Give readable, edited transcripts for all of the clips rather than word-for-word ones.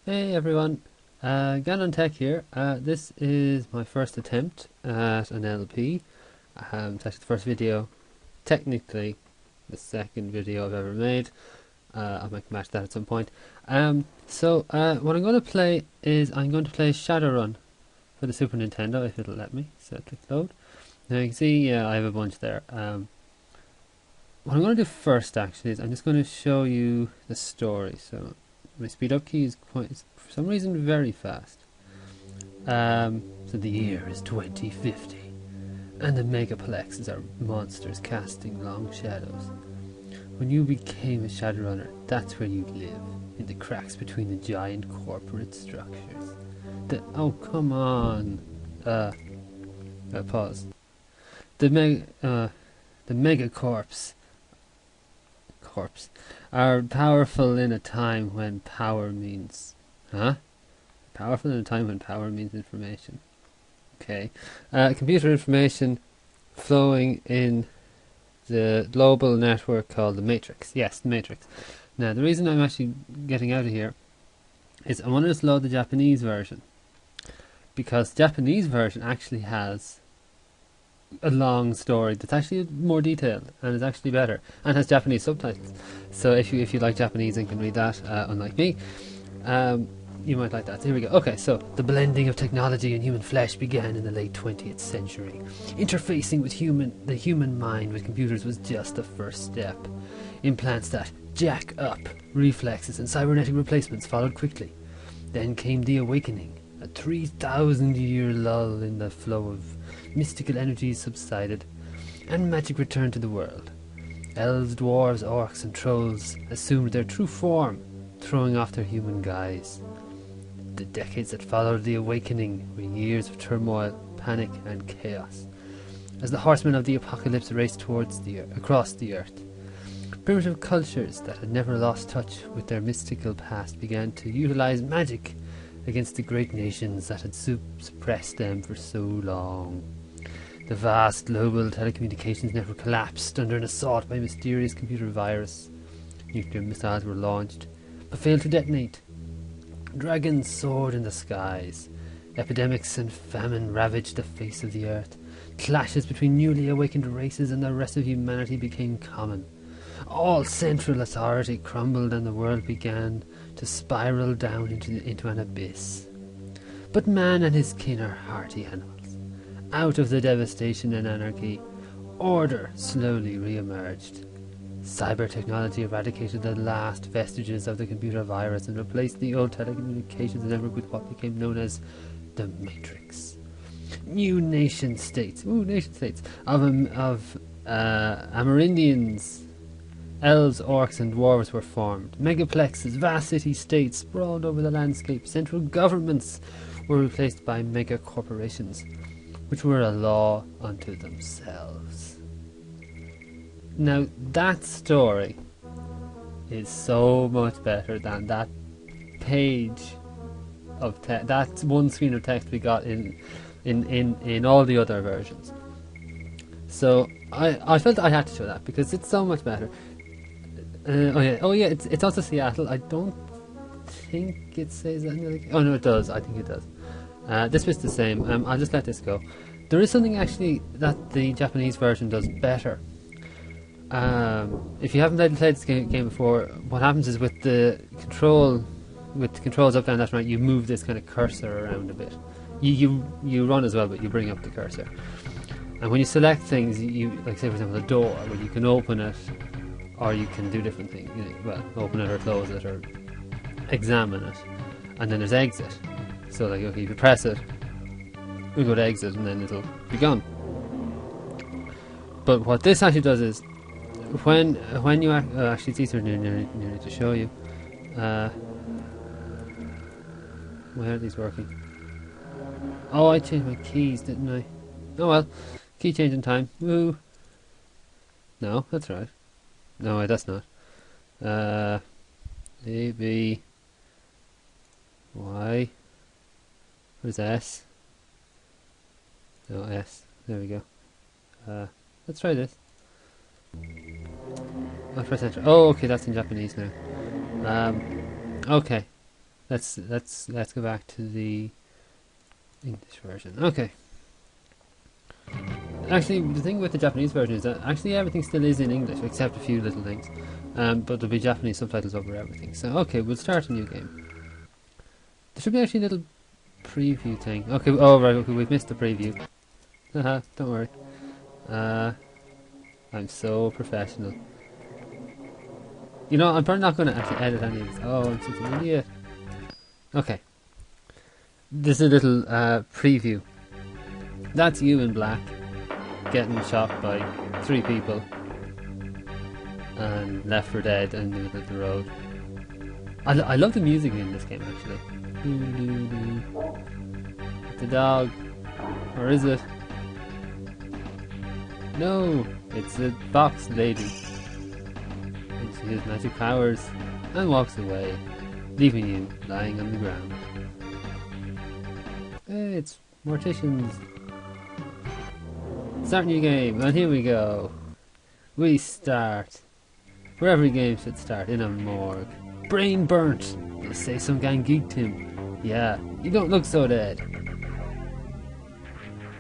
Hey everyone, GanonTEK here. This is my first attempt at an LP. It's actually the first video, technically the second video I've ever made. I might match that at some point. What I'm going to play is I'm going to play Shadowrun for the Super Nintendo, if it'll let me. So click load. Now you can see I have a bunch there. What I'm going to do first actually is I'm just going to show you the story. So my speed up key is for some reason very fast. So the year is 2050 and the megaplexes are monsters casting long shadows. When you became a Shadowrunner, that's where you live, in the cracks between the giant corporate structures. Oh come on. Pause. The megacorps are powerful in a time when power means... Powerful in a time when power means information. Okay. Computer information flowing in the global network called the Matrix. Yes, the Matrix. Now, the reason I'm actually getting out of here is I want to just load the Japanese version. Because the Japanese version actually has a long story that's actually more detailed and is actually better and has Japanese subtitles. So if you like Japanese and can read that, unlike me, you might like that. So here we go. Okay, so the blending of technology and human flesh began in the late 20th century. Interfacing with the human mind with computers was just the first step. Implants that jack up reflexes and cybernetic replacements followed quickly. Then came the awakening. A 3,000-year lull in the flow of mystical energies subsided, and magic returned to the world. Elves, dwarves, orcs, and trolls assumed their true form, throwing off their human guise. The decades that followed the awakening were years of turmoil, panic, and chaos, as the horsemen of the apocalypse raced across the earth. Primitive cultures that had never lost touch with their mystical past began to utilize magic against the great nations that had suppressed them for so long. The vast global telecommunications network collapsed under an assault by a mysterious computer virus. Nuclear missiles were launched, but failed to detonate. Dragons soared in the skies. Epidemics and famine ravaged the face of the earth. Clashes between newly awakened races and the rest of humanity became common. All central authority crumbled and the world began to spiral down into an abyss. But man and his kin are hardy animals. Out of the devastation and anarchy, order slowly re-emerged. Cyber technology eradicated the last vestiges of the computer virus and replaced the old telecommunications network with what became known as the Matrix. New nation states of Amerindians, elves, orcs, and dwarves were formed. Megaplexes, vast city-states sprawled over the landscape. Central governments were replaced by mega-corporations, which were a law unto themselves. Now, that story is so much better than that page of text, that one screen of text we got in all the other versions. So I felt I had to show that because it's so much better. It's also Seattle. I don't think it says that. Oh no, it does. I think it does. This bit's the same. I'll just let this go. There is something actually that the Japanese version does better. If you haven't played this game before, what happens is with the controls up, down, left, right, you move this kind of cursor around a bit. You run as well, but you bring up the cursor. And when you select things, like say for example a door, where you can open it, or you can do different things. Open it or close it or examine it. And then there's exit. So like, okay, if you press it, we go to exit and then it'll be gone. But what this actually does is, when you actually it's easier nearly to show you. Where are these working? Oh, I changed my keys, didn't I? Oh well, key change in time. Woo! No, that's right. No, wait, that's not. A, B, Y. Where's S? No, S. There we go. Let's try this. I'll press enter. Oh, okay, that's in Japanese now. Okay. let's go back to the English version. Okay. Actually, the thing with the Japanese version is that actually everything still is in English, except a few little things. But there'll be Japanese subtitles over everything. So, okay, we'll start a new game. There should be actually a little preview thing. Okay, oh right, okay, we've missed the preview. Haha, don't worry. I'm so professional. You know, I'm probably not going to actually edit any of this. Oh, I'm such an idiot. Okay. This is a little preview. That's you in black, getting shot by 3 people, and left for dead in the middle of the road. I love the music in this game, actually. The dog, or is it? No, it's a box lady. And she has magic powers and walks away, leaving you lying on the ground. Hey, it's Morticians. Start new game, and here we go. We start where every game should start, in a morgue. Brain burnt. They say some gang geeked him. Yeah, you don't look so dead.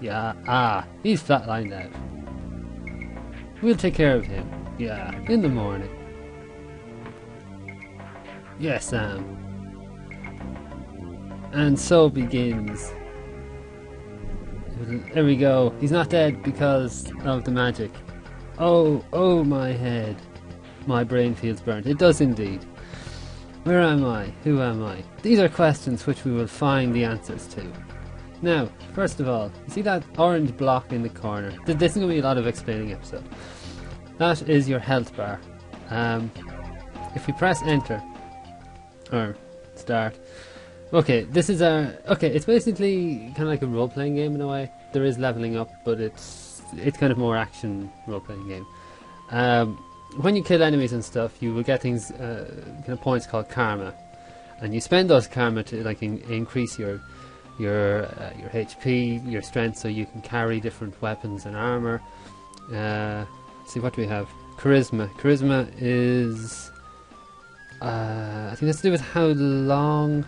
Yeah, he's flatlined out. We'll take care of him. Yeah, in the morning. Yes, Sam. And so begins. There we go. He's not dead because of the magic. Oh my head. My brain feels burnt. It does indeed. Where am I? Who am I? These are questions which we will find the answers to. Now, first of all, you see that orange block in the corner? This is going to be a lot of explaining episode. That is your health bar. If we press enter, or start. Okay, this is it's basically kind of like a role-playing game in a way. There is leveling up, but it's kind of more action role-playing game. When you kill enemies and stuff, you will get things, kind of points called karma, and you spend those karma to like increase your HP, your strength, so you can carry different weapons and armor. Let's see, what do we have? Charisma. Charisma is, I think that's to do with how long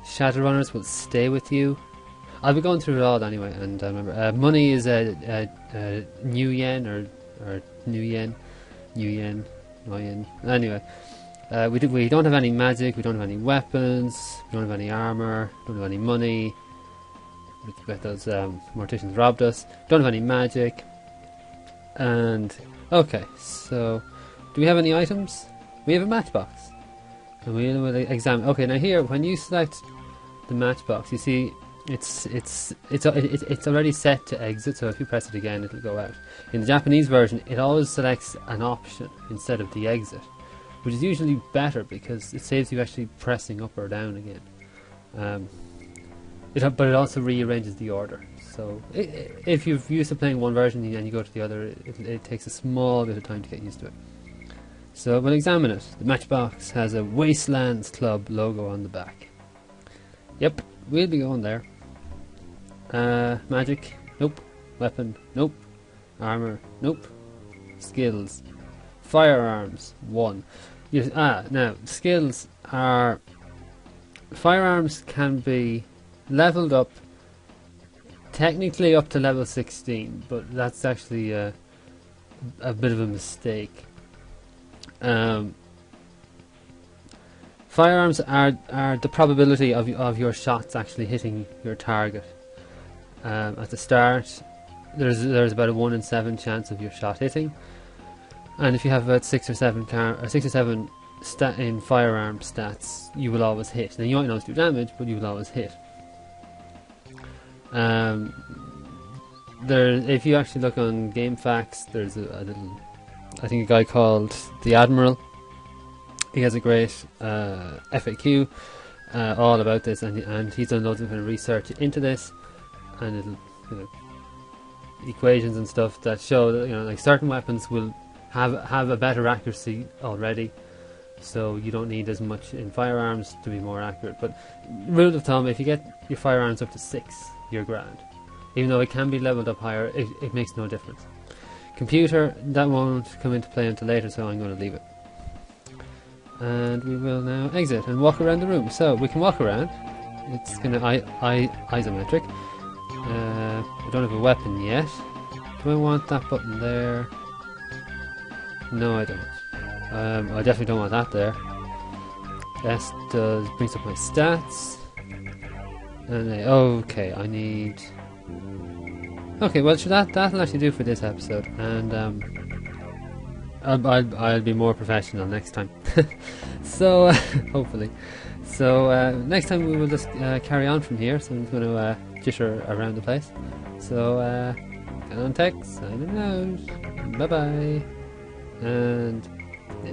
Shadowrunners will stay with you. I'll be going through it all anyway, and remember, money is a new yen or new yen. Anyway, we don't have any magic, we don't have any weapons, we don't have any armor, don't have any money. We bet those morticians robbed us. Don't have any magic. And okay, so do we have any items? We have a matchbox, and we will examine. Okay, now here, when you select the matchbox, you see it's already set to exit. So if you press it again, it'll go out. In the Japanese version, it always selects an option instead of the exit, which is usually better because it saves you actually pressing up or down again. But it also rearranges the order. So if you're used to playing one version and you go to the other, it takes a small bit of time to get used to it. So we'll examine it. The matchbox has a Wastelands Club logo on the back. Yep, we'll be going there. Magic, nope. Weapon, nope. Armor, nope. Skills, firearms, 1. Now skills are, firearms can be leveled up technically up to level 16, but that's actually a bit of a mistake. Firearms are the probability of your shots actually hitting your target. At the start, there's about a 1 in 7 chance of your shot hitting, and if you have about 6 or 7 in firearm stats, you will always hit. Now you might not do damage, but you will always hit. If you actually look on Game Facts, there's a little, I think a guy called the Admiral. He has a great FAQ all about this, and he's done loads of kind of research into this, and it'll, equations and stuff that show that like certain weapons will have a better accuracy already, so you don't need as much in firearms to be more accurate. But rule of thumb, if you get your firearms up to 6, you're grand. Even though it can be leveled up higher, it makes no difference. Computer, that won't come into play until later, so I'm going to leave it. And we will now exit and walk around the room. So we can walk around. It's kind of isometric. I don't have a weapon yet. Do I want that button there? No, I don't. I definitely don't want that there. S brings up my stats. And okay, I need. Okay, well, that'll actually do for this episode, and I'll be more professional next time. So hopefully, so next time we will just carry on from here. So I'm going to jitter around the place. So GanonTEK signing out. Bye bye, and. Yeah.